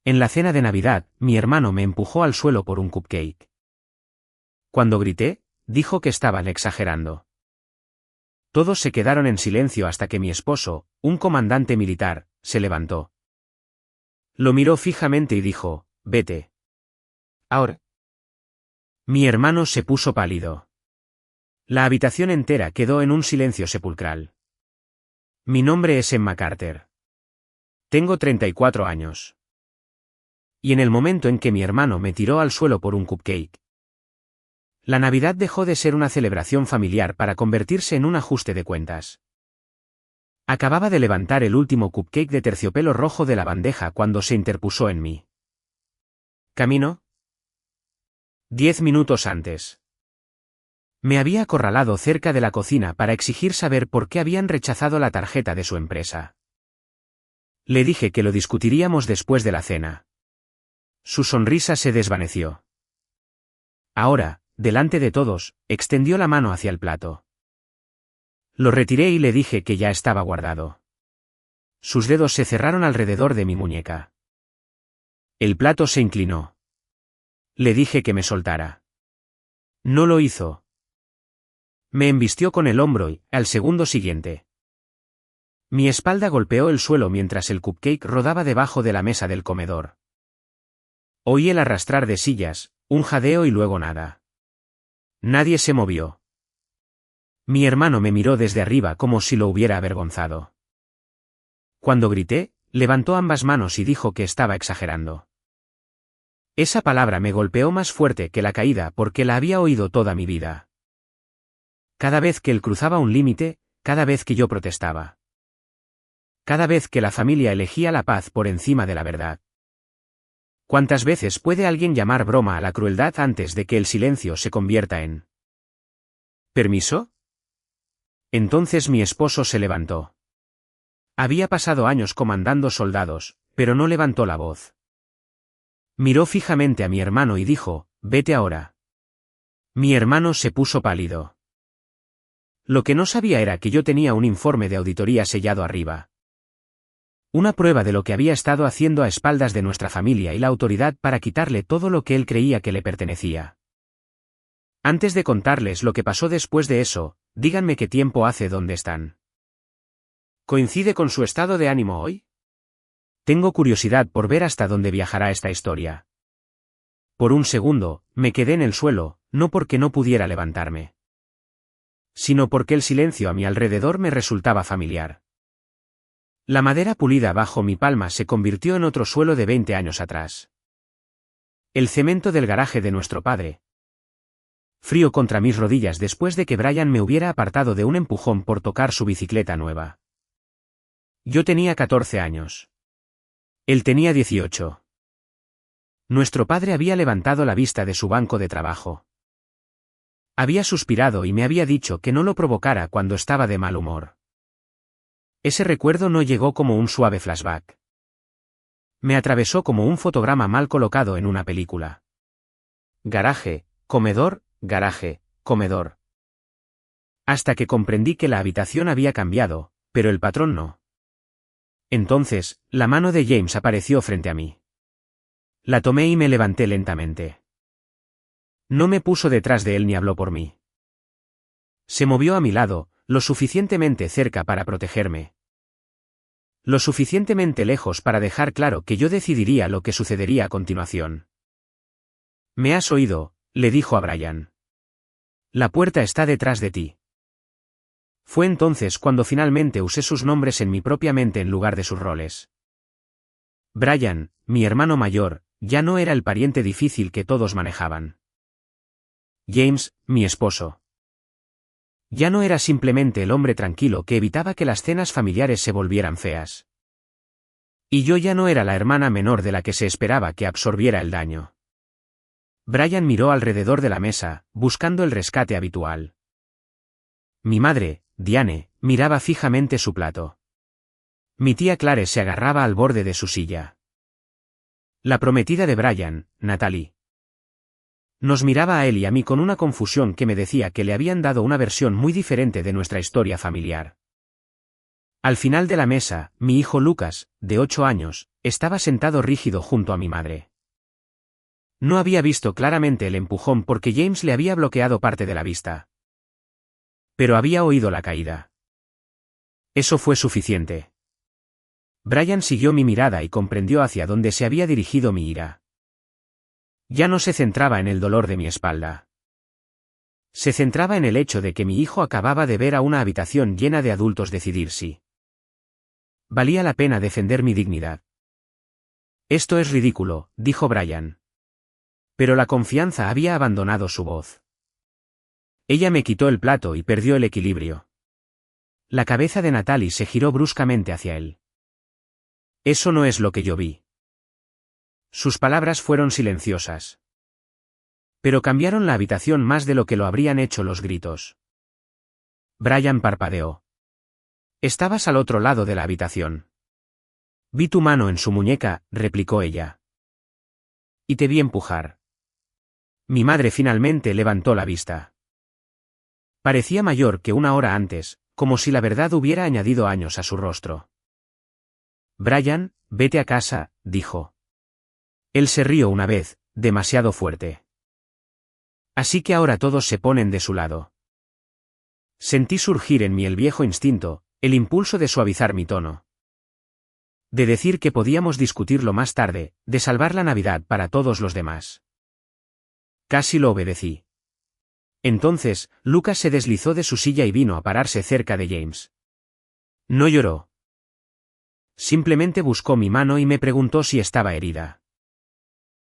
En la cena de Navidad, mi hermano me empujó al suelo por un cupcake. Cuando grité, dijo que estaban exagerando. Todos se quedaron en silencio hasta que mi esposo, un comandante militar, se levantó. Lo miró fijamente y dijo, «Vete. Ahora». Mi hermano se puso pálido. La habitación entera quedó en un silencio sepulcral. Mi nombre es Emma Carter. Tengo 34 años. Y en el momento en que mi hermano me tiró al suelo por un cupcake, la Navidad dejó de ser una celebración familiar para convertirse en un ajuste de cuentas. Acababa de levantar el último cupcake de terciopelo rojo de la bandeja cuando se interpuso en mí. ¿Camino? 10 minutos antes. Me había acorralado cerca de la cocina para exigir saber por qué habían rechazado la tarjeta de su empresa. Le dije que lo discutiríamos después de la cena. Su sonrisa se desvaneció. Ahora, delante de todos, extendió la mano hacia el plato. Lo retiré y le dije que ya estaba guardado. Sus dedos se cerraron alrededor de mi muñeca. El plato se inclinó. Le dije que me soltara. No lo hizo. Me embistió con el hombro y, al segundo siguiente, mi espalda golpeó el suelo mientras el cupcake rodaba debajo de la mesa del comedor. Oí el arrastrar de sillas, un jadeo y luego nada. Nadie se movió. Mi hermano me miró desde arriba como si lo hubiera avergonzado. Cuando grité, levantó ambas manos y dijo que estaba exagerando. Esa palabra me golpeó más fuerte que la caída porque la había oído toda mi vida. Cada vez que él cruzaba un límite, cada vez que yo protestaba. Cada vez que la familia elegía la paz por encima de la verdad. ¿Cuántas veces puede alguien llamar broma a la crueldad antes de que el silencio se convierta en ¿permiso? Entonces mi esposo se levantó. Había pasado años comandando soldados, pero no levantó la voz. Miró fijamente a mi hermano y dijo, «Vete ahora». Mi hermano se puso pálido. Lo que no sabía era que yo tenía un informe de auditoría sellado arriba. Una prueba de lo que había estado haciendo a espaldas de nuestra familia y la autoridad para quitarle todo lo que él creía que le pertenecía. Antes de contarles lo que pasó después de eso, díganme qué tiempo hace donde están. ¿Coincide con su estado de ánimo hoy? Tengo curiosidad por ver hasta dónde viajará esta historia. Por un segundo, me quedé en el suelo, no porque no pudiera levantarme, sino porque el silencio a mi alrededor me resultaba familiar. La madera pulida bajo mi palma se convirtió en otro suelo de 20 años atrás. El cemento del garaje de nuestro padre. Frío contra mis rodillas después de que Brian me hubiera apartado de un empujón por tocar su bicicleta nueva. Yo tenía 14 años. Él tenía 18. Nuestro padre había levantado la vista de su banco de trabajo. Había suspirado y me había dicho que no lo provocara cuando estaba de mal humor. Ese recuerdo no llegó como un suave flashback. Me atravesó como un fotograma mal colocado en una película. Garaje, comedor, garaje, comedor. Hasta que comprendí que la habitación había cambiado, pero el patrón no. Entonces, la mano de James apareció frente a mí. La tomé y me levanté lentamente. No me puso detrás de él ni habló por mí. Se movió a mi lado, lo suficientemente cerca para protegerme. Lo suficientemente lejos para dejar claro que yo decidiría lo que sucedería a continuación. «¿Me has oído?», le dijo a Brian. «La puerta está detrás de ti». Fue entonces cuando finalmente usé sus nombres en mi propia mente en lugar de sus roles. Brian, mi hermano mayor, ya no era el pariente difícil que todos manejaban. James, mi esposo. Ya no era simplemente el hombre tranquilo que evitaba que las cenas familiares se volvieran feas. Y yo ya no era la hermana menor de la que se esperaba que absorbiera el daño. Brian miró alrededor de la mesa, buscando el rescate habitual. Mi madre, Diane, miraba fijamente su plato. Mi tía Clare se agarraba al borde de su silla. La prometida de Brian, Natalie, nos miraba a él y a mí con una confusión que me decía que le habían dado una versión muy diferente de nuestra historia familiar. Al final de la mesa, mi hijo Lucas, de 8 años, estaba sentado rígido junto a mi madre. No había visto claramente el empujón porque James le había bloqueado parte de la vista. Pero había oído la caída. Eso fue suficiente. Brian siguió mi mirada y comprendió hacia dónde se había dirigido mi ira. Ya no se centraba en el dolor de mi espalda. Se centraba en el hecho de que mi hijo acababa de ver a una habitación llena de adultos decidir si valía la pena defender mi dignidad. Esto es ridículo, dijo Brian. Pero la confianza había abandonado su voz. Ella me quitó el plato y perdió el equilibrio. La cabeza de Natalie se giró bruscamente hacia él. Eso no es lo que yo vi. Sus palabras fueron silenciosas. Pero cambiaron la habitación más de lo que lo habrían hecho los gritos. Brian parpadeó. Estabas al otro lado de la habitación. Vi tu mano en su muñeca, replicó ella. Y te vi empujar. Mi madre finalmente levantó la vista. Parecía mayor que una hora antes, como si la verdad hubiera añadido años a su rostro. Brian, vete a casa, dijo. Él se rió una vez, demasiado fuerte. Así que ahora todos se ponen de su lado. Sentí surgir en mí el viejo instinto, el impulso de suavizar mi tono. De decir que podíamos discutirlo más tarde, de salvar la Navidad para todos los demás. Casi lo obedecí. Entonces, Lucas se deslizó de su silla y vino a pararse cerca de James. No lloró. Simplemente buscó mi mano y me preguntó si estaba herida.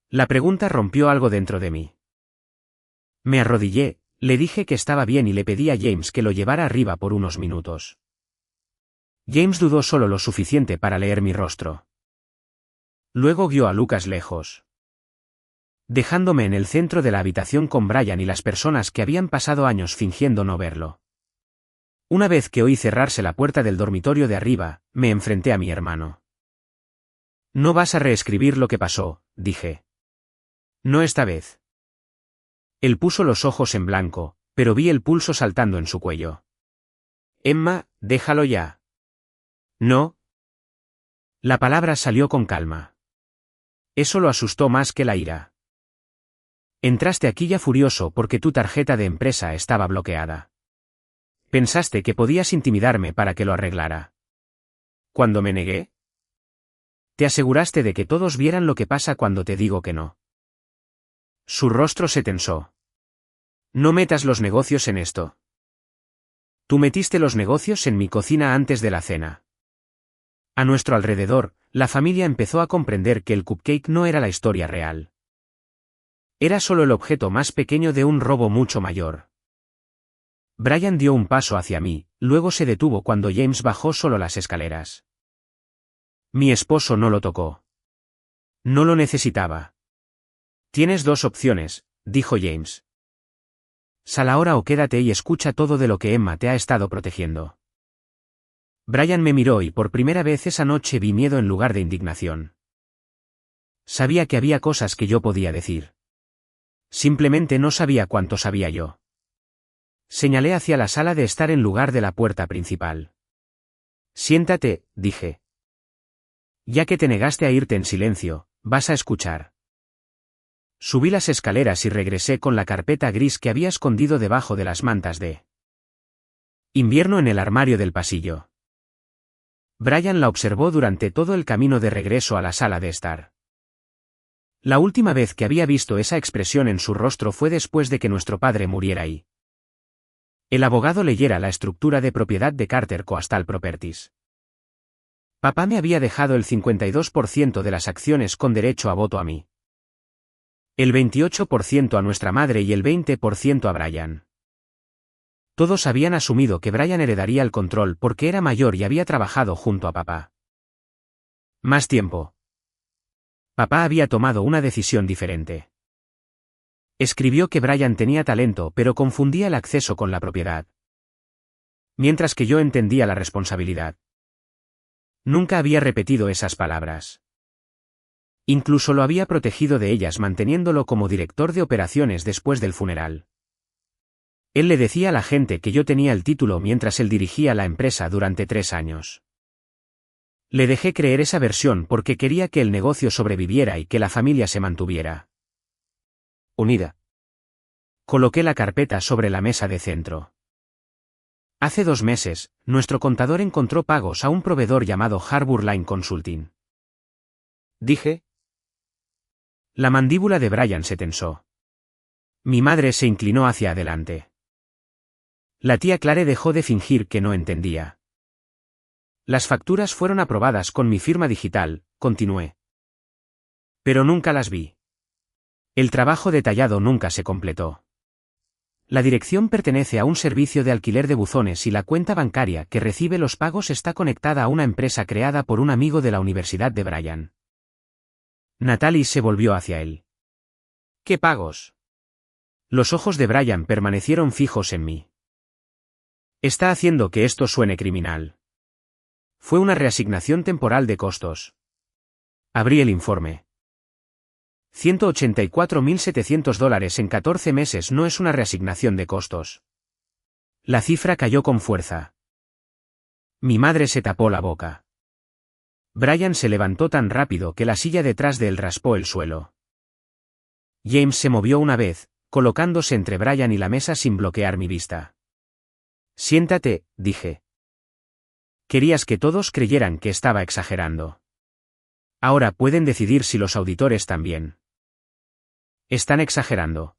La pregunta rompió algo dentro de mí. Me arrodillé, le dije que estaba bien y le pedí a James que lo llevara arriba por unos minutos. James dudó solo lo suficiente para leer mi rostro. Luego guió a Lucas lejos. Dejándome en el centro de la habitación con Brian y las personas que habían pasado años fingiendo no verlo. Una vez que oí cerrarse la puerta del dormitorio de arriba, me enfrenté a mi hermano. No vas a reescribir lo que pasó, dije. No esta vez. Él puso los ojos en blanco, pero vi el pulso saltando en su cuello. Emma, déjalo ya. No. La palabra salió con calma. Eso lo asustó más que la ira. Entraste aquí ya furioso porque tu tarjeta de empresa estaba bloqueada. Pensaste que podías intimidarme para que lo arreglara. ¿Cuando me negué? Te aseguraste de que todos vieran lo que pasa cuando te digo que no. Su rostro se tensó. No metas los negocios en esto. Tú metiste los negocios en mi cocina antes de la cena. A nuestro alrededor, la familia empezó a comprender que el cupcake no era la historia real. Era solo el objeto más pequeño de un robo mucho mayor. Brian dio un paso hacia mí, luego se detuvo cuando James bajó solo las escaleras. Mi esposo no lo tocó. No lo necesitaba. Tienes dos opciones, dijo James. Sal ahora o quédate y escucha todo de lo que Emma te ha estado protegiendo. Brian me miró y por primera vez esa noche vi miedo en lugar de indignación. Sabía que había cosas que yo podía decir. Simplemente no sabía cuánto sabía yo. Señalé hacia la sala de estar en lugar de la puerta principal. Siéntate, dije. Ya que te negaste a irte en silencio, vas a escuchar. Subí las escaleras y regresé con la carpeta gris que había escondido debajo de las mantas de invierno en el armario del pasillo. Brian la observó durante todo el camino de regreso a la sala de estar. La última vez que había visto esa expresión en su rostro fue después de que nuestro padre muriera y el abogado leyera la estructura de propiedad de Carter Coastal Properties. Papá me había dejado el 52% de las acciones con derecho a voto a mí. El 28% a nuestra madre y el 20% a Brian. Todos habían asumido que Brian heredaría el control porque era mayor y había trabajado junto a papá. Más tiempo. Papá había tomado una decisión diferente. Escribió que Brian tenía talento pero confundía el acceso con la propiedad. Mientras que yo entendía la responsabilidad. Nunca había repetido esas palabras. Incluso lo había protegido de ellas manteniéndolo como director de operaciones después del funeral. Él le decía a la gente que yo tenía el título mientras él dirigía la empresa durante 3 años. Le dejé creer esa versión porque quería que el negocio sobreviviera y que la familia se mantuviera unida. Coloqué la carpeta sobre la mesa de centro. Hace 2 meses, nuestro contador encontró pagos a un proveedor llamado Harbour Line Consulting. Dije. La mandíbula de Brian se tensó. Mi madre se inclinó hacia adelante. La tía Clare dejó de fingir que no entendía. Las facturas fueron aprobadas con mi firma digital, continué. Pero nunca las vi. El trabajo detallado nunca se completó. La dirección pertenece a un servicio de alquiler de buzones y la cuenta bancaria que recibe los pagos está conectada a una empresa creada por un amigo de la universidad de Brian. Natalie se volvió hacia él. ¿Qué pagos? Los ojos de Brian permanecieron fijos en mí. Está haciendo que esto suene criminal. Fue una reasignación temporal de costos. Abrí el informe. $184.700 en 14 meses no es una reasignación de costos. La cifra cayó con fuerza. Mi madre se tapó la boca. Brian se levantó tan rápido que la silla detrás de él raspó el suelo. James se movió una vez, colocándose entre Brian y la mesa sin bloquear mi vista. Siéntate, dije. Querías que todos creyeran que estaba exagerando. Ahora pueden decidir si los auditores también. Están exagerando.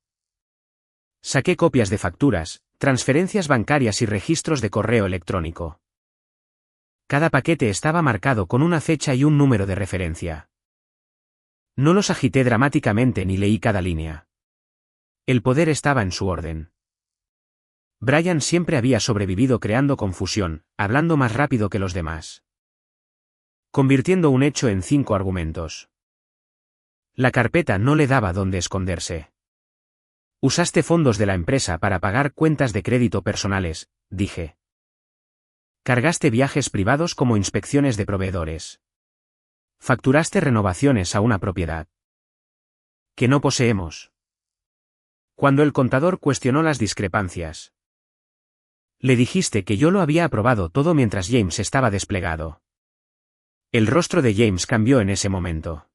Saqué copias de facturas, transferencias bancarias y registros de correo electrónico. Cada paquete estaba marcado con una fecha y un número de referencia. No los agité dramáticamente ni leí cada línea. El poder estaba en su orden. Brian siempre había sobrevivido creando confusión, hablando más rápido que los demás. Convirtiendo un hecho en 5 argumentos. La carpeta no le daba dónde esconderse. Usaste fondos de la empresa para pagar cuentas de crédito personales, dije. Cargaste viajes privados como inspecciones de proveedores. Facturaste renovaciones a una propiedad que no poseemos. Cuando el contador cuestionó las discrepancias, le dijiste que yo lo había aprobado todo mientras James estaba desplegado. El rostro de James cambió en ese momento.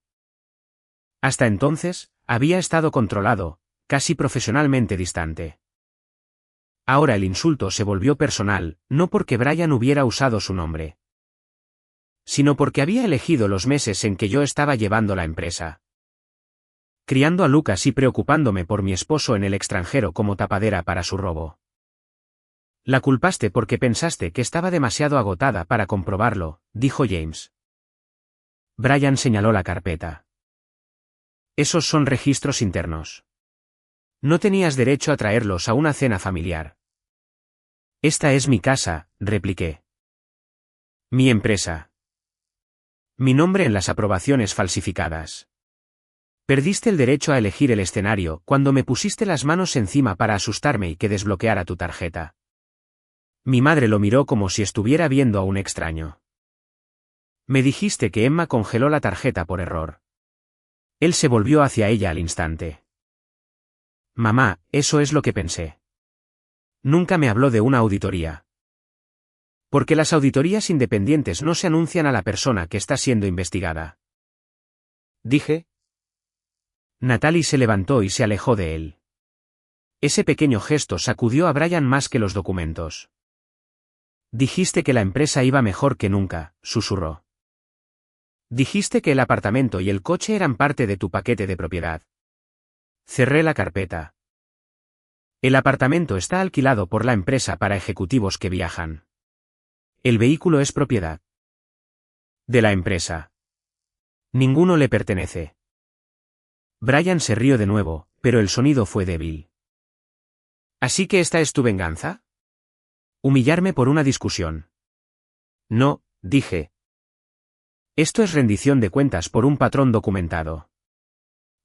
Hasta entonces, había estado controlado, casi profesionalmente distante. Ahora el insulto se volvió personal, no porque Brian hubiera usado su nombre, sino porque había elegido los meses en que yo estaba llevando la empresa. Criando a Lucas y preocupándome por mi esposo en el extranjero como tapadera para su robo. La culpaste porque pensaste que estaba demasiado agotada para comprobarlo, dijo James. Brian señaló la carpeta. Esos son registros internos. No tenías derecho a traerlos a una cena familiar. Esta es mi casa, repliqué. Mi empresa. Mi nombre en las aprobaciones falsificadas. Perdiste el derecho a elegir el escenario cuando me pusiste las manos encima para asustarme y que desbloqueara tu tarjeta. Mi madre lo miró como si estuviera viendo a un extraño. Me dijiste que Emma congeló la tarjeta por error. Él se volvió hacia ella al instante. Mamá, eso es lo que pensé. Nunca me habló de una auditoría. Porque las auditorías independientes no se anuncian a la persona que está siendo investigada. Dije. Natalie se levantó y se alejó de él. Ese pequeño gesto sacudió a Brian más que los documentos. Dijiste que la empresa iba mejor que nunca, susurró. Dijiste que el apartamento y el coche eran parte de tu paquete de propiedad. Cerré la carpeta. El apartamento está alquilado por la empresa para ejecutivos que viajan. El vehículo es propiedad de la empresa. Ninguno le pertenece. Brian se rió de nuevo, pero el sonido fue débil. ¿Así que esta es tu venganza? Humillarme por una discusión. No, dije. Esto es rendición de cuentas por un patrón documentado.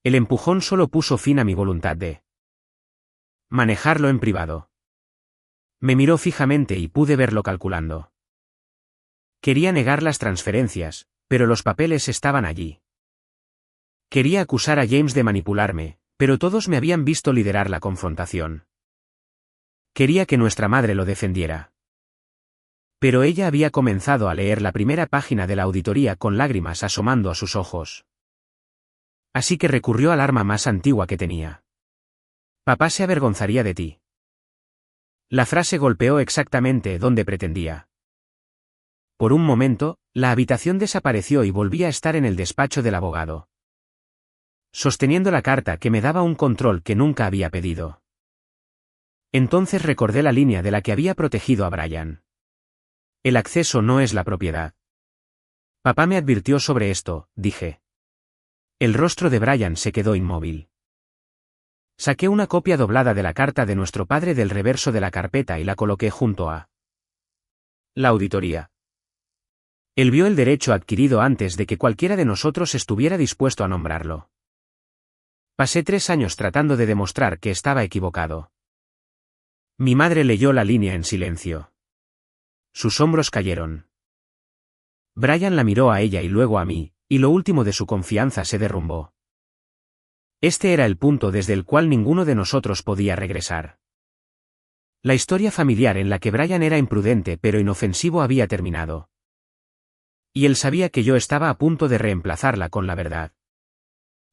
El empujón solo puso fin a mi voluntad de manejarlo en privado. Me miró fijamente y pude verlo calculando. Quería negar las transferencias, pero los papeles estaban allí. Quería acusar a James de manipularme, pero todos me habían visto liderar la confrontación. Quería que nuestra madre lo defendiera. Pero ella había comenzado a leer la primera página de la auditoría con lágrimas asomando a sus ojos. Así que recurrió al arma más antigua que tenía. Papá se avergonzaría de ti. La frase golpeó exactamente donde pretendía. Por un momento, la habitación desapareció y volví a estar en el despacho del abogado, sosteniendo la carta que me daba un control que nunca había pedido. Entonces recordé la línea de la que había protegido a Brian. El acceso no es la propiedad. Papá me advirtió sobre esto, dije. El rostro de Brian se quedó inmóvil. Saqué una copia doblada de la carta de nuestro padre del reverso de la carpeta y la coloqué junto a la auditoría. Él vio el derecho adquirido antes de que cualquiera de nosotros estuviera dispuesto a nombrarlo. Pasé 3 años tratando de demostrar que estaba equivocado. Mi madre leyó la línea en silencio. Sus hombros cayeron. Brian la miró a ella y luego a mí, y lo último de su confianza se derrumbó. Este era el punto desde el cual ninguno de nosotros podía regresar. La historia familiar en la que Brian era imprudente pero inofensivo había terminado. Y él sabía que yo estaba a punto de reemplazarla con la verdad.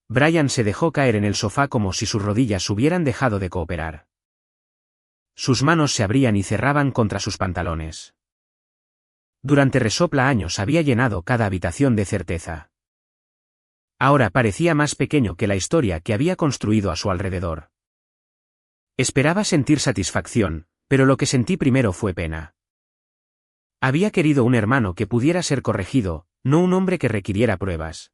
Brian se dejó caer en el sofá como si sus rodillas hubieran dejado de cooperar. Sus manos se abrían y cerraban contra sus pantalones. Durante resopla años había llenado cada habitación de certeza. Ahora parecía más pequeño que la historia que había construido a su alrededor. Esperaba sentir satisfacción, pero lo que sentí primero fue pena. Había querido un hermano que pudiera ser corregido, no un hombre que requiriera pruebas,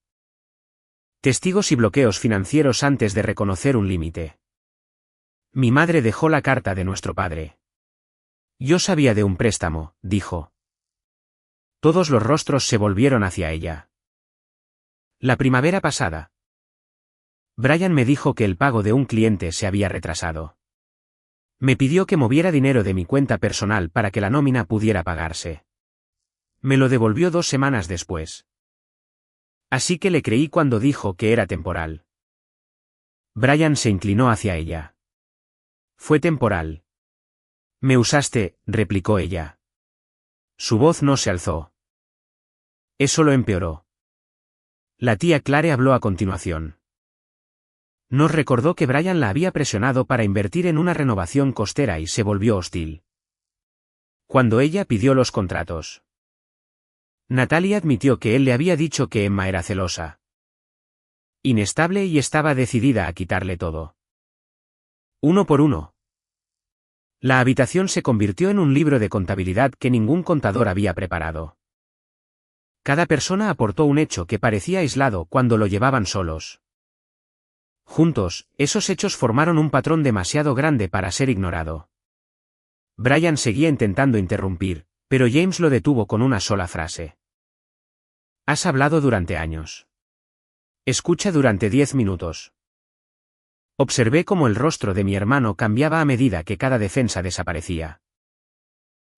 testigos y bloqueos financieros antes de reconocer un límite. Mi madre dejó la carta de nuestro padre. Yo sabía de un préstamo, dijo. Todos los rostros se volvieron hacia ella. La primavera pasada. Brian me dijo que el pago de un cliente se había retrasado. Me pidió que moviera dinero de mi cuenta personal para que la nómina pudiera pagarse. Me lo devolvió 2 semanas después. Así que le creí cuando dijo que era temporal. Brian se inclinó hacia ella. Fue temporal. Me usaste, replicó ella. Su voz no se alzó. Eso lo empeoró. La tía Clare habló a continuación. Nos recordó que Brian la había presionado para invertir en una renovación costera y se volvió hostil cuando ella pidió los contratos. Natalie admitió que él le había dicho que Emma era celosa, inestable y estaba decidida a quitarle todo. Uno por uno. La habitación se convirtió en un libro de contabilidad que ningún contador había preparado. Cada persona aportó un hecho que parecía aislado cuando lo llevaban solos. Juntos, esos hechos formaron un patrón demasiado grande para ser ignorado. Brian seguía intentando interrumpir, pero James lo detuvo con una sola frase. Has hablado durante años. Escucha durante 10 minutos. Observé cómo el rostro de mi hermano cambiaba a medida que cada defensa desaparecía.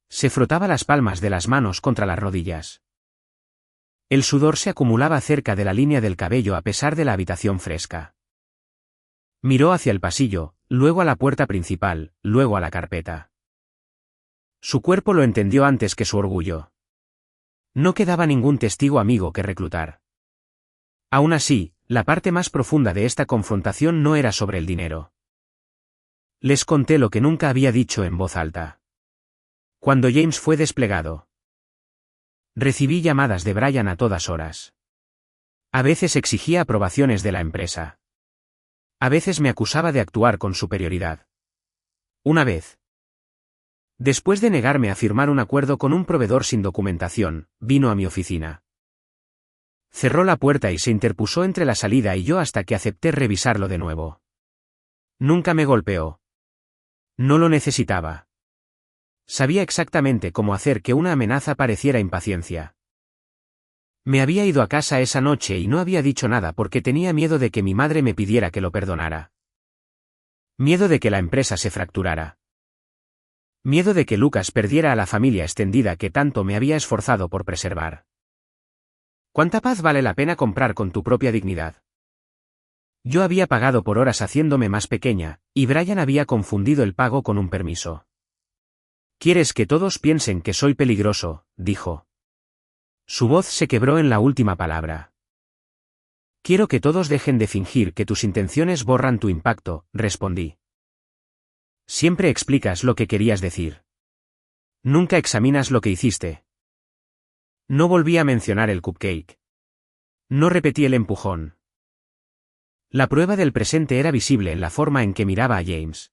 Se frotaba las palmas de las manos contra las rodillas. El sudor se acumulaba cerca de la línea del cabello a pesar de la habitación fresca. Miró hacia el pasillo, luego a la puerta principal, luego a la carpeta. Su cuerpo lo entendió antes que su orgullo. No quedaba ningún testigo amigo que reclutar. Aún así, la parte más profunda de esta confrontación no era sobre el dinero. Les conté lo que nunca había dicho en voz alta. Cuando James fue desplegado, recibí llamadas de Brian a todas horas. A veces exigía aprobaciones de la empresa. A veces me acusaba de actuar con superioridad. Una vez, después de negarme a firmar un acuerdo con un proveedor sin documentación, vino a mi oficina. Cerró la puerta y se interpuso entre la salida y yo hasta que acepté revisarlo de nuevo. Nunca me golpeó. No lo necesitaba. Sabía exactamente cómo hacer que una amenaza pareciera impaciencia. Me había ido a casa esa noche y no había dicho nada porque tenía miedo de que mi madre me pidiera que lo perdonara. Miedo de que la empresa se fracturara. Miedo de que Lucas perdiera a la familia extendida que tanto me había esforzado por preservar. ¿Cuánta paz vale la pena comprar con tu propia dignidad? Yo había pagado por horas haciéndome más pequeña, y Brian había confundido el pago con un permiso. «Quieres que todos piensen que soy peligroso», dijo. Su voz se quebró en la última palabra. «Quiero que todos dejen de fingir que tus intenciones borran tu impacto», respondí. «Siempre explicas lo que querías decir. Nunca examinas lo que hiciste». No volví a mencionar el cupcake. No repetí el empujón. La prueba del presente era visible en la forma en que miraba a James.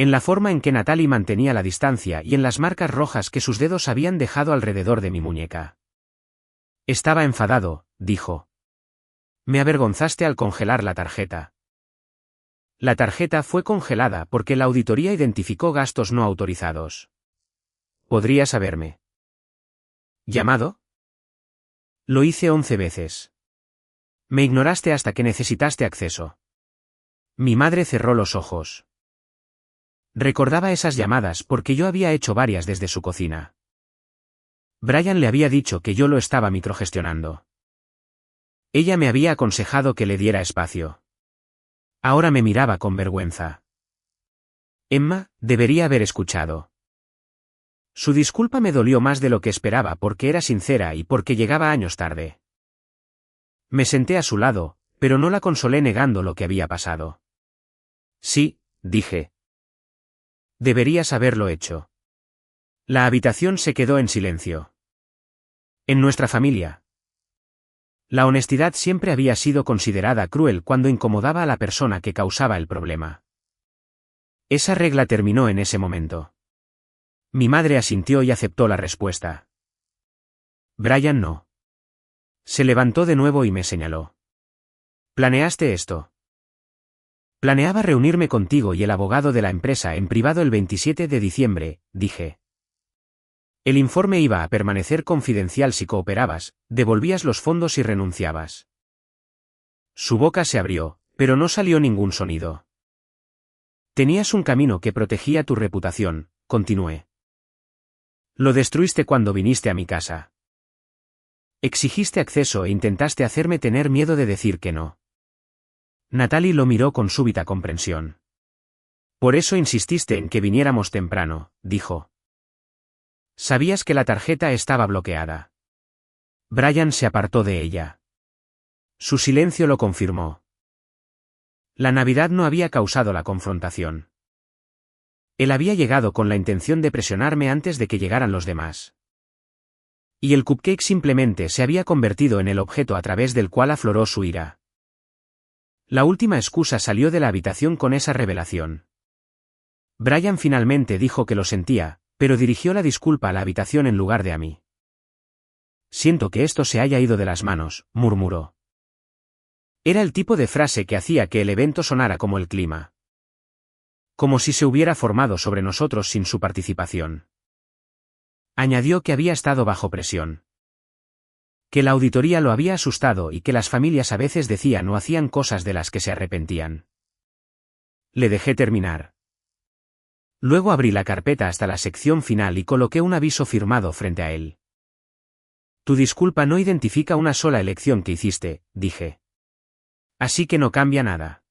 En la forma en que Natalie mantenía la distancia y en las marcas rojas que sus dedos habían dejado alrededor de mi muñeca. «Estaba enfadado», dijo. «Me avergonzaste al congelar la tarjeta». La tarjeta fue congelada porque la auditoría identificó gastos no autorizados. «¿Podrías haberme llamado?» «Lo hice 11 veces. Me ignoraste hasta que necesitaste acceso». Mi madre cerró los ojos. Recordaba esas llamadas porque yo había hecho varias desde su cocina. Brian le había dicho que yo lo estaba microgestionando. Ella me había aconsejado que le diera espacio. Ahora me miraba con vergüenza. Emma, debería haber escuchado. Su disculpa me dolió más de lo que esperaba porque era sincera y porque llegaba años tarde. Me senté a su lado, pero no la consolé negando lo que había pasado. «Sí», dije. «Deberías haberlo hecho». La habitación se quedó en silencio. En nuestra familia, la honestidad siempre había sido considerada cruel cuando incomodaba a la persona que causaba el problema. Esa regla terminó en ese momento. Mi madre asintió y aceptó la respuesta. Brian no. Se levantó de nuevo y me señaló. «¿Planeaste esto?» «Planeaba reunirme contigo y el abogado de la empresa en privado el 27 de diciembre», dije. «El informe iba a permanecer confidencial si cooperabas, devolvías los fondos y renunciabas». Su boca se abrió, pero no salió ningún sonido. «Tenías un camino que protegía tu reputación», continué. «Lo destruiste cuando viniste a mi casa. Exigiste acceso e intentaste hacerme tener miedo de decir que no». Natalie lo miró con súbita comprensión. «Por eso insististe en que viniéramos temprano», dijo. «Sabías que la tarjeta estaba bloqueada». Brian se apartó de ella. Su silencio lo confirmó. La Navidad no había causado la confrontación. Él había llegado con la intención de presionarme antes de que llegaran los demás. Y el cupcake simplemente se había convertido en el objeto a través del cual afloró su ira. La última excusa salió de la habitación con esa revelación. Brian finalmente dijo que lo sentía, pero dirigió la disculpa a la habitación en lugar de a mí. «Siento que esto se haya ido de las manos», murmuró. Era el tipo de frase que hacía que el evento sonara como el clima. Como si se hubiera formado sobre nosotros sin su participación. Añadió que había estado bajo presión. Que la auditoría lo había asustado y que las familias a veces decían o hacían cosas de las que se arrepentían. Le dejé terminar. Luego abrí la carpeta hasta la sección final y coloqué un aviso firmado frente a él. «Tu disculpa no identifica una sola elección que hiciste», dije. «Así que no cambia nada».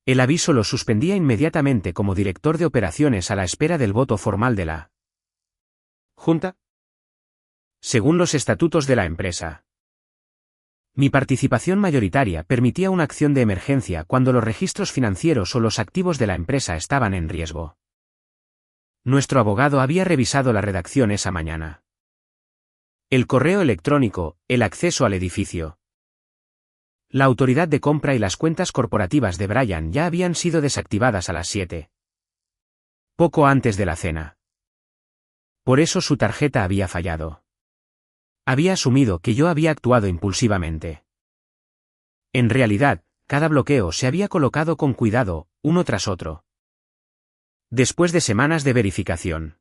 El aviso lo suspendía inmediatamente como director de operaciones a la espera del voto formal de la Junta. Según los estatutos de la empresa, mi participación mayoritaria permitía una acción de emergencia cuando los registros financieros o los activos de la empresa estaban en riesgo. Nuestro abogado había revisado la redacción esa mañana. El correo electrónico, el acceso al edificio. La autoridad de compra y las cuentas corporativas de Brian ya habían sido desactivadas a las 7. Poco antes de la cena. Por eso su tarjeta había fallado. Había asumido que yo había actuado impulsivamente. En realidad, cada bloqueo se había colocado con cuidado, uno tras otro. Después de semanas de verificación.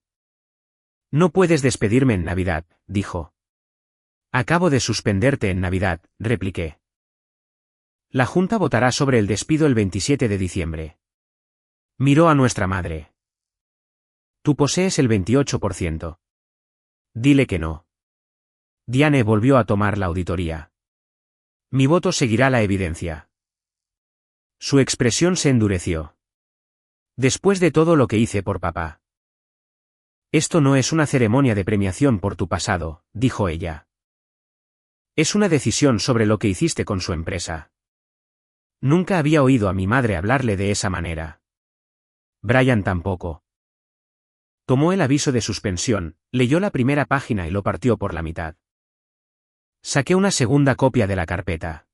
«No puedes despedirme en Navidad», dijo. «Acabo de suspenderte en Navidad», repliqué. «La Junta votará sobre el despido el 27 de diciembre». Miró a nuestra madre. «Tú posees el 28%. Dile que no». Diane volvió a tomar la auditoría. «Mi voto seguirá la evidencia». Su expresión se endureció. «Después de todo lo que hice por papá». Esto no es una ceremonia de premiación por tu pasado, dijo ella. Es una decisión sobre lo que hiciste con su empresa. Nunca había oído a mi madre hablarle de esa manera. Brian tampoco. Tomó el aviso de suspensión, leyó la primera página y lo partió por la mitad. Saqué una segunda copia de la carpeta.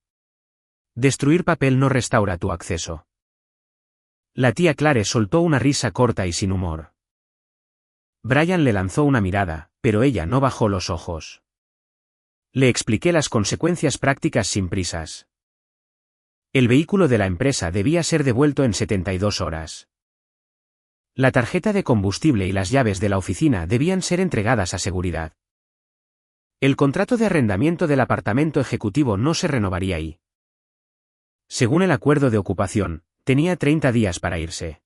Destruir papel no restaura tu acceso. La tía Clare soltó una risa corta y sin humor. Brian le lanzó una mirada, pero ella no bajó los ojos. Le expliqué las consecuencias prácticas sin prisas. El vehículo de la empresa debía ser devuelto en 72 horas. La tarjeta de combustible y las llaves de la oficina debían ser entregadas a seguridad. El contrato de arrendamiento del apartamento ejecutivo no se renovaría ahí. Según el acuerdo de ocupación, tenía 30 días para irse.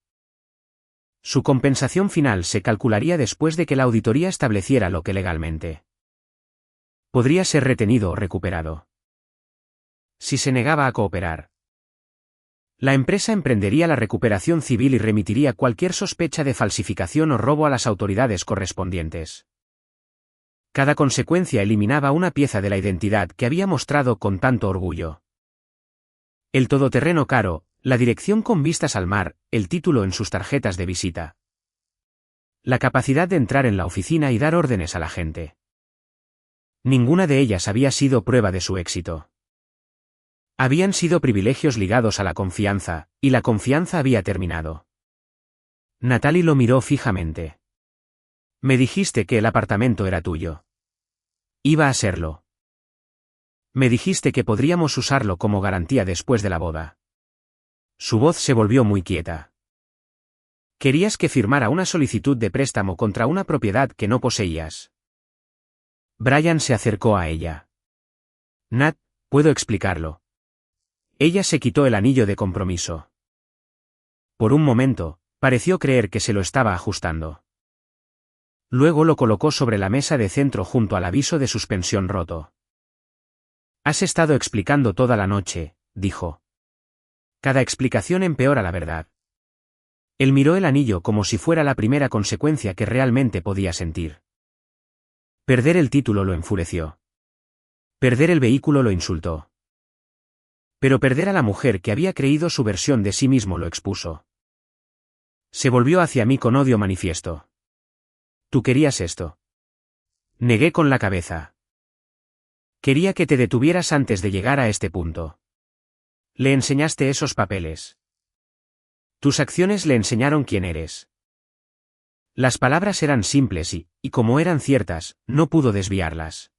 Su compensación final se calcularía después de que la auditoría estableciera lo que legalmente podría ser retenido o recuperado. Si se negaba a cooperar, la empresa emprendería la recuperación civil y remitiría cualquier sospecha de falsificación o robo a las autoridades correspondientes. Cada consecuencia eliminaba una pieza de la identidad que había mostrado con tanto orgullo. El todoterreno caro, la dirección con vistas al mar, el título en sus tarjetas de visita. La capacidad de entrar en la oficina y dar órdenes a la gente. Ninguna de ellas había sido prueba de su éxito. Habían sido privilegios ligados a la confianza, y la confianza había terminado. Natalie lo miró fijamente. Me dijiste que el apartamento era tuyo. Iba a serlo. Me dijiste que podríamos usarlo como garantía después de la boda. Su voz se volvió muy quieta. Querías que firmara una solicitud de préstamo contra una propiedad que no poseías. Brian se acercó a ella. Nat, puedo explicarlo. Ella se quitó el anillo de compromiso. Por un momento, pareció creer que se lo estaba ajustando. Luego lo colocó sobre la mesa de centro junto al aviso de suspensión roto. Has estado explicando toda la noche, dijo. Cada explicación empeora la verdad. Él miró el anillo como si fuera la primera consecuencia que realmente podía sentir. Perder el título lo enfureció. Perder el vehículo lo insultó. Pero perder a la mujer que había creído su versión de sí mismo lo expuso. Se volvió hacia mí con odio manifiesto. ¿Tú querías esto? Negué con la cabeza. Quería que te detuvieras antes de llegar a este punto. Le enseñaste esos papeles. Tus acciones le enseñaron quién eres. Las palabras eran simples y como eran ciertas, no pudo desviarlas.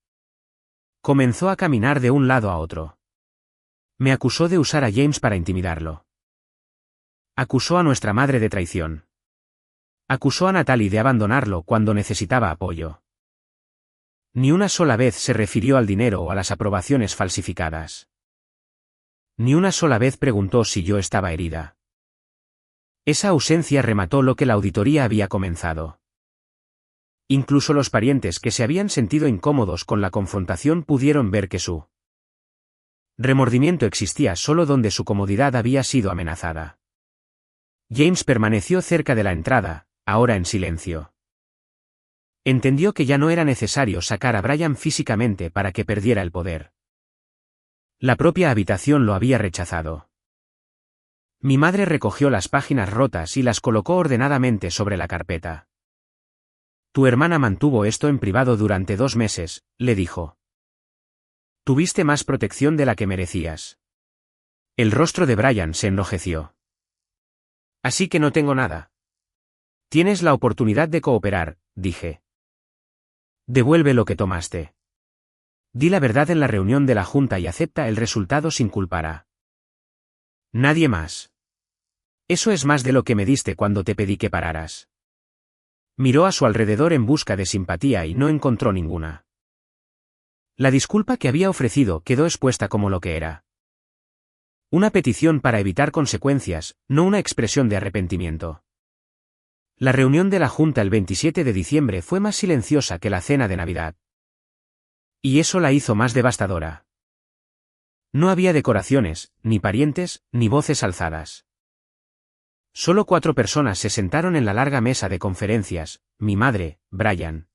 Comenzó a caminar de un lado a otro. Me acusó de usar a James para intimidarlo. Acusó a nuestra madre de traición. Acusó a Natalie de abandonarlo cuando necesitaba apoyo. Ni una sola vez se refirió al dinero o a las aprobaciones falsificadas. Ni una sola vez preguntó si yo estaba herida. Esa ausencia remató lo que la auditoría había comenzado. Incluso los parientes que se habían sentido incómodos con la confrontación pudieron ver que su remordimiento existía solo donde su comodidad había sido amenazada. James permaneció cerca de la entrada, ahora en silencio. Entendió que ya no era necesario sacar a Brian físicamente para que perdiera el poder. La propia habitación lo había rechazado. Mi madre recogió las páginas rotas y las colocó ordenadamente sobre la carpeta. Tu hermana mantuvo esto en privado durante 2 meses, le dijo. Tuviste más protección de la que merecías. El rostro de Brian se enrojeció. Así que no tengo nada. Tienes la oportunidad de cooperar, dije. Devuelve lo que tomaste. Di la verdad en la reunión de la Junta y acepta el resultado sin culpar a nadie más. Eso es más de lo que me diste cuando te pedí que pararas. Miró a su alrededor en busca de simpatía y no encontró ninguna. La disculpa que había ofrecido quedó expuesta como lo que era. Una petición para evitar consecuencias, no una expresión de arrepentimiento. La reunión de la Junta el 27 de diciembre fue más silenciosa que la cena de Navidad. Y eso la hizo más devastadora. No había decoraciones, ni parientes, ni voces alzadas. Solo 4 personas se sentaron en la larga mesa de conferencias: mi madre, Brian,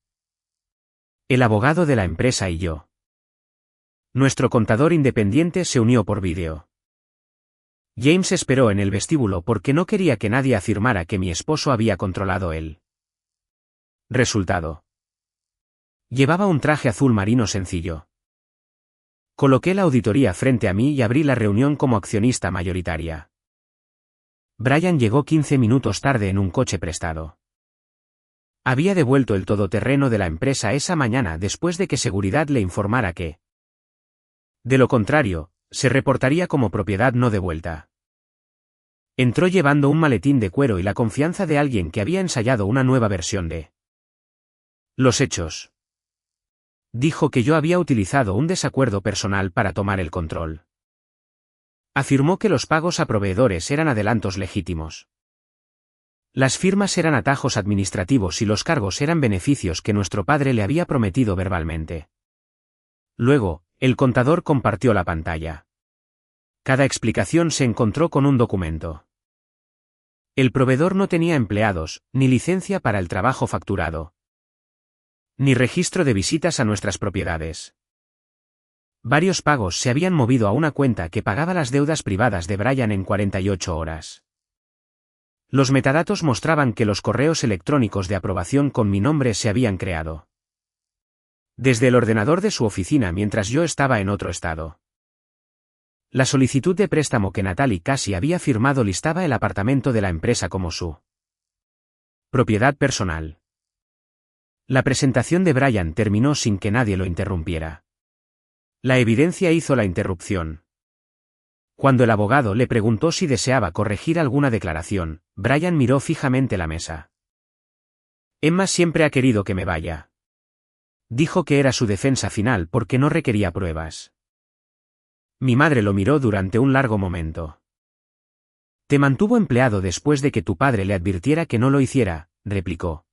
el abogado de la empresa y yo. Nuestro contador independiente se unió por vídeo. James esperó en el vestíbulo porque no quería que nadie afirmara que mi esposo había controlado él. Resultado: llevaba un traje azul marino sencillo. Coloqué la auditoría frente a mí y abrí la reunión como accionista mayoritaria. Brian llegó 15 minutos tarde en un coche prestado. Había devuelto el todoterreno de la empresa esa mañana después de que seguridad le informara que, de lo contrario, se reportaría como propiedad no devuelta. Entró llevando un maletín de cuero y la confianza de alguien que había ensayado una nueva versión de los hechos. Dijo que yo había utilizado un desacuerdo personal para tomar el control. Afirmó que los pagos a proveedores eran adelantos legítimos. Las firmas eran atajos administrativos y los cargos eran beneficios que nuestro padre le había prometido verbalmente. Luego, el contador compartió la pantalla. Cada explicación se encontró con un documento. El proveedor no tenía empleados, ni licencia para el trabajo facturado, ni registro de visitas a nuestras propiedades. Varios pagos se habían movido a una cuenta que pagaba las deudas privadas de Brian en 48 horas. Los metadatos mostraban que los correos electrónicos de aprobación con mi nombre se habían creado desde el ordenador de su oficina mientras yo estaba en otro estado. La solicitud de préstamo que Natalie Casey había firmado listaba el apartamento de la empresa como su propiedad personal. La presentación de Brian terminó sin que nadie lo interrumpiera. La evidencia hizo la interrupción. Cuando el abogado le preguntó si deseaba corregir alguna declaración, Brian miró fijamente la mesa. Emma siempre ha querido que me vaya. Dijo que era su defensa final porque no requería pruebas. Mi madre lo miró durante un largo momento. Te mantuvo empleado después de que tu padre le advirtiera que no lo hiciera, replicó.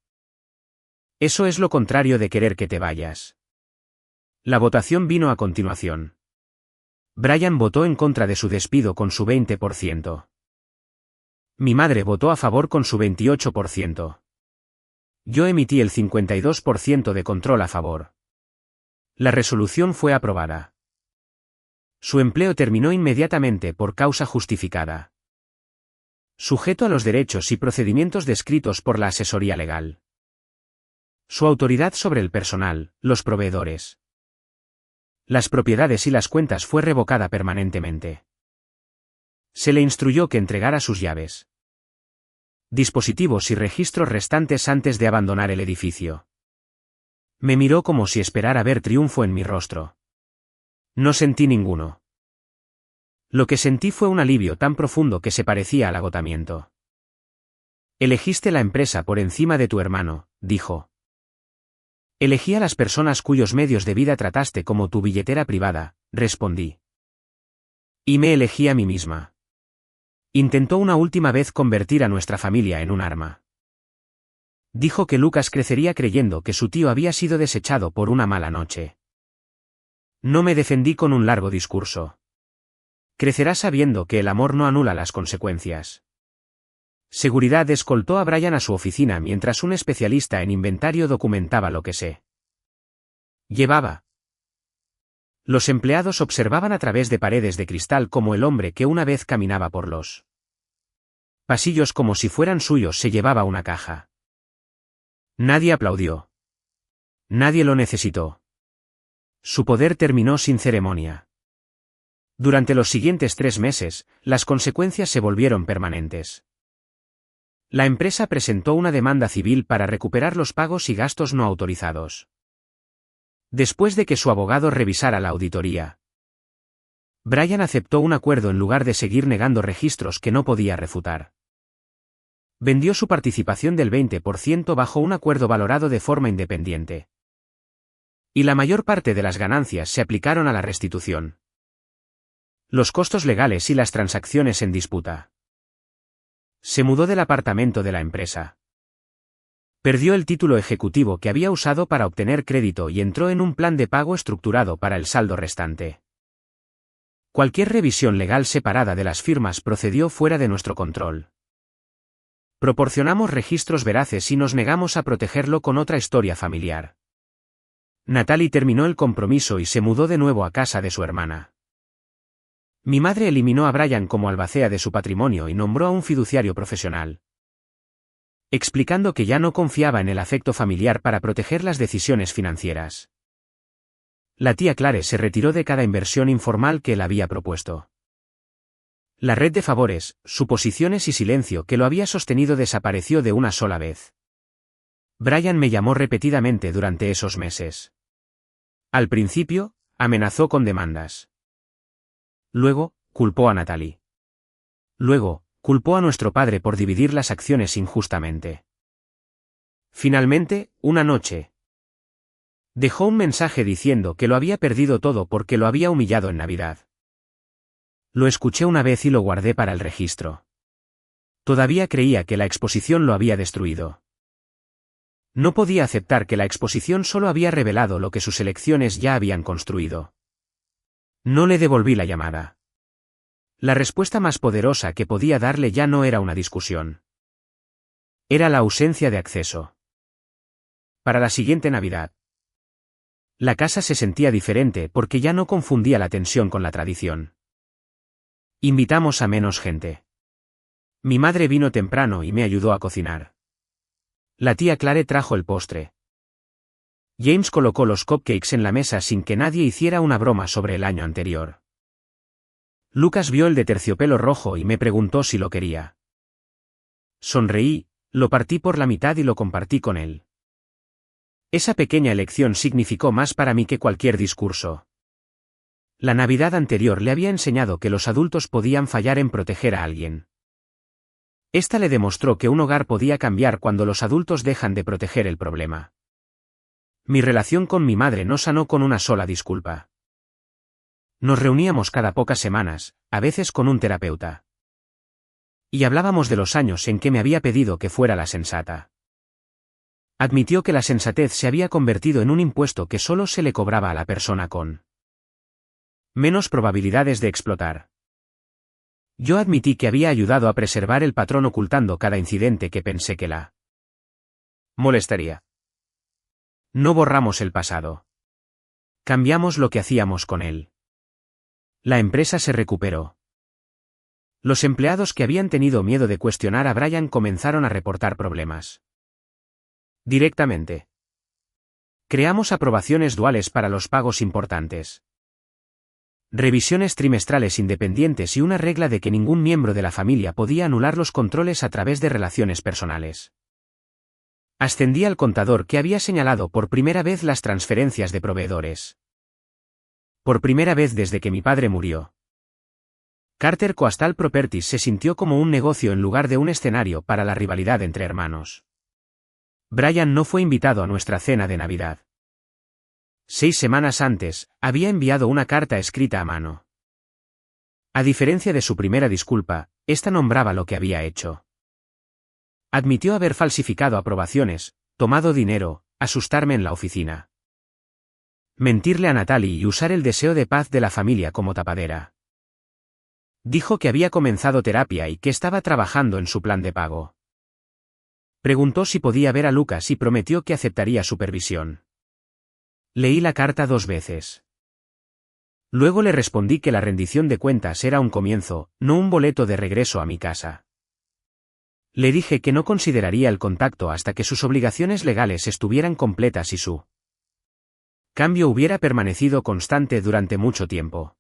Eso es lo contrario de querer que te vayas. La votación vino a continuación. Brian votó en contra de su despido con su 20%. Mi madre votó a favor con su 28%. Yo emití el 52% de control a favor. La resolución fue aprobada. Su empleo terminó inmediatamente por causa justificada, sujeto a los derechos y procedimientos descritos por la asesoría legal. Su autoridad sobre el personal, los proveedores, las propiedades y las cuentas fue revocada permanentemente. Se le instruyó que entregara sus llaves, dispositivos y registros restantes antes de abandonar el edificio. Me miró como si esperara ver triunfo en mi rostro. No sentí ninguno. Lo que sentí fue un alivio tan profundo que se parecía al agotamiento. Elegiste la empresa por encima de tu hermano, dijo. Elegí a las personas cuyos medios de vida trataste como tu billetera privada, respondí. Y me elegí a mí misma. Intentó una última vez convertir a nuestra familia en un arma. Dijo que Lucas crecería creyendo que su tío había sido desechado por una mala noche. No me defendí con un largo discurso. Crecerá sabiendo que el amor no anula las consecuencias. Seguridad escoltó a Brian a su oficina mientras un especialista en inventario documentaba lo que se llevaba. Los empleados observaban a través de paredes de cristal como el hombre que una vez caminaba por los pasillos como si fueran suyos se llevaba una caja. Nadie aplaudió. Nadie lo necesitó. Su poder terminó sin ceremonia. Durante los siguientes 3 meses, las consecuencias se volvieron permanentes. La empresa presentó una demanda civil para recuperar los pagos y gastos no autorizados. Después de que su abogado revisara la auditoría, Brian aceptó un acuerdo en lugar de seguir negando registros que no podía refutar. Vendió su participación del 20% bajo un acuerdo valorado de forma independiente. Y la mayor parte de las ganancias se aplicaron a la restitución, los costos legales y las transacciones en disputa. Se mudó del apartamento de la empresa. Perdió el título ejecutivo que había usado para obtener crédito y entró en un plan de pago estructurado para el saldo restante. Cualquier revisión legal separada de las firmas procedió fuera de nuestro control. Proporcionamos registros veraces y nos negamos a protegerlo con otra historia familiar. Natalie terminó el compromiso y se mudó de nuevo a casa de su hermana. Mi madre eliminó a Brian como albacea de su patrimonio y nombró a un fiduciario profesional, explicando que ya no confiaba en el afecto familiar para proteger las decisiones financieras. La tía Clare se retiró de cada inversión informal que él había propuesto. La red de favores, suposiciones y silencio que lo había sostenido desapareció de una sola vez. Brian me llamó repetidamente durante esos meses. Al principio, amenazó con demandas. Luego, culpó a Natalie. Luego, culpó a nuestro padre por dividir las acciones injustamente. Finalmente, una noche, dejó un mensaje diciendo que lo había perdido todo porque lo había humillado en Navidad. Lo escuché una vez y lo guardé para el registro. Todavía creía que la exposición lo había destruido. No podía aceptar que la exposición solo había revelado lo que sus elecciones ya habían construido. No le devolví la llamada. La respuesta más poderosa que podía darle ya no era una discusión. Era la ausencia de acceso. Para la siguiente Navidad, la casa se sentía diferente porque ya no confundía la tensión con la tradición. Invitamos a menos gente. Mi madre vino temprano y me ayudó a cocinar. La tía Clare trajo el postre. James colocó los cupcakes en la mesa sin que nadie hiciera una broma sobre el año anterior. Lucas vio el de terciopelo rojo y me preguntó si lo quería. Sonreí, lo partí por la mitad y lo compartí con él. Esa pequeña elección significó más para mí que cualquier discurso. La Navidad anterior le había enseñado que los adultos podían fallar en proteger a alguien. Esta le demostró que un hogar podía cambiar cuando los adultos dejan de proteger el problema. Mi relación con mi madre no sanó con una sola disculpa. Nos reuníamos cada pocas semanas, a veces con un terapeuta. Y hablábamos de los años en que me había pedido que fuera la sensata. Admitió que la sensatez se había convertido en un impuesto que solo se le cobraba a la persona con menos probabilidades de explotar. Yo admití que había ayudado a preservar el patrón ocultando cada incidente que pensé que la molestaría. No borramos el pasado. Cambiamos lo que hacíamos con él. La empresa se recuperó. Los empleados que habían tenido miedo de cuestionar a Brian comenzaron a reportar problemas directamente. Creamos aprobaciones duales para los pagos importantes, revisiones trimestrales independientes y una regla de que ningún miembro de la familia podía anular los controles a través de relaciones personales. Ascendí al contador que había señalado por primera vez las transferencias de proveedores. Por primera vez desde que mi padre murió. Carter Coastal Properties se sintió como un negocio en lugar de un escenario para la rivalidad entre hermanos. Brian no fue invitado a nuestra cena de Navidad. 6 semanas antes, había enviado una carta escrita a mano. A diferencia de su primera disculpa, esta nombraba lo que había hecho. Admitió haber falsificado aprobaciones, tomado dinero, asustarme en la oficina, mentirle a Natalie y usar el deseo de paz de la familia como tapadera. Dijo que había comenzado terapia y que estaba trabajando en su plan de pago. Preguntó si podía ver a Lucas y prometió que aceptaría supervisión. Leí la carta 2 veces. Luego le respondí que la rendición de cuentas era un comienzo, no un boleto de regreso a mi casa. Le dije que no consideraría el contacto hasta que sus obligaciones legales estuvieran completas y su cambio hubiera permanecido constante durante mucho tiempo.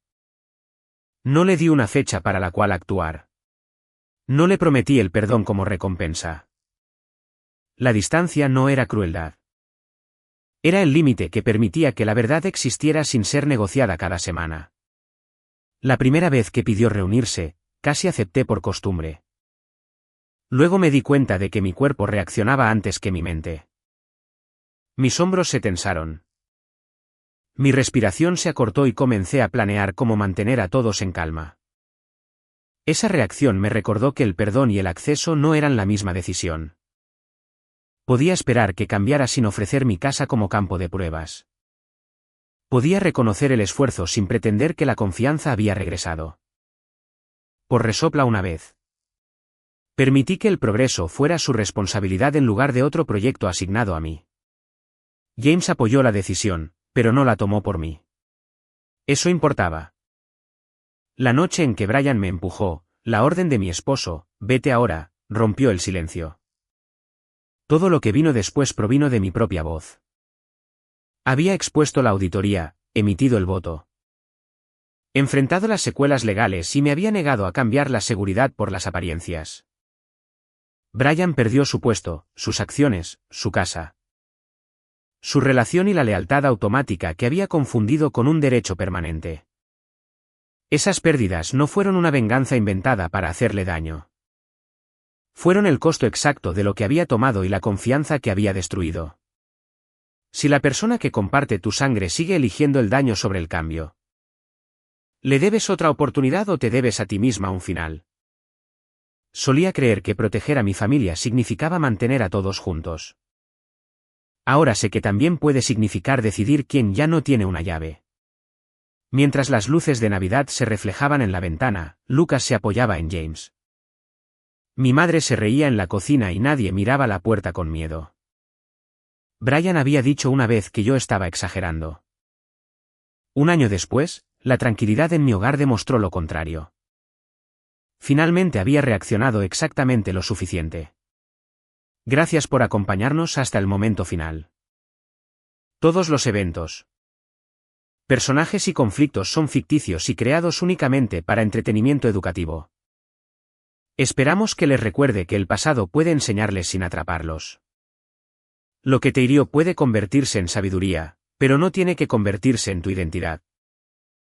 No le di una fecha para la cual actuar. No le prometí el perdón como recompensa. La distancia no era crueldad. Era el límite que permitía que la verdad existiera sin ser negociada cada semana. La primera vez que pidió reunirse, casi acepté por costumbre. Luego me di cuenta de que mi cuerpo reaccionaba antes que mi mente. Mis hombros se tensaron. Mi respiración se acortó y comencé a planear cómo mantener a todos en calma. Esa reacción me recordó que el perdón y el acceso no eran la misma decisión. Podía esperar que cambiara sin ofrecer mi casa como campo de pruebas. Podía reconocer el esfuerzo sin pretender que la confianza había regresado. Por resopla una vez. Permití que el progreso fuera su responsabilidad en lugar de otro proyecto asignado a mí. James apoyó la decisión, pero no la tomó por mí. Eso importaba. La noche en que Brian me empujó, la orden de mi esposo, vete ahora, rompió el silencio. Todo lo que vino después provino de mi propia voz. Había expuesto la auditoría, emitido el voto. Enfrentado las secuelas legales y me había negado a cambiar la seguridad por las apariencias. Brian perdió su puesto, sus acciones, su casa. Su relación y la lealtad automática que había confundido con un derecho permanente. Esas pérdidas no fueron una venganza inventada para hacerle daño. Fueron el costo exacto de lo que había tomado y la confianza que había destruido. Si la persona que comparte tu sangre sigue eligiendo el daño sobre el cambio, ¿le debes otra oportunidad o te debes a ti misma un final? Solía creer que proteger a mi familia significaba mantener a todos juntos. Ahora sé que también puede significar decidir quién ya no tiene una llave. Mientras las luces de Navidad se reflejaban en la ventana, Lucas se apoyaba en James. Mi madre se reía en la cocina y nadie miraba la puerta con miedo. Brian había dicho una vez que yo estaba exagerando. Un año después, la tranquilidad en mi hogar demostró lo contrario. Finalmente había reaccionado exactamente lo suficiente. Gracias por acompañarnos hasta el momento final. Todos los eventos, personajes y conflictos son ficticios y creados únicamente para entretenimiento educativo. Esperamos que les recuerde que el pasado puede enseñarles sin atraparlos. Lo que te hirió puede convertirse en sabiduría, pero no tiene que convertirse en tu identidad.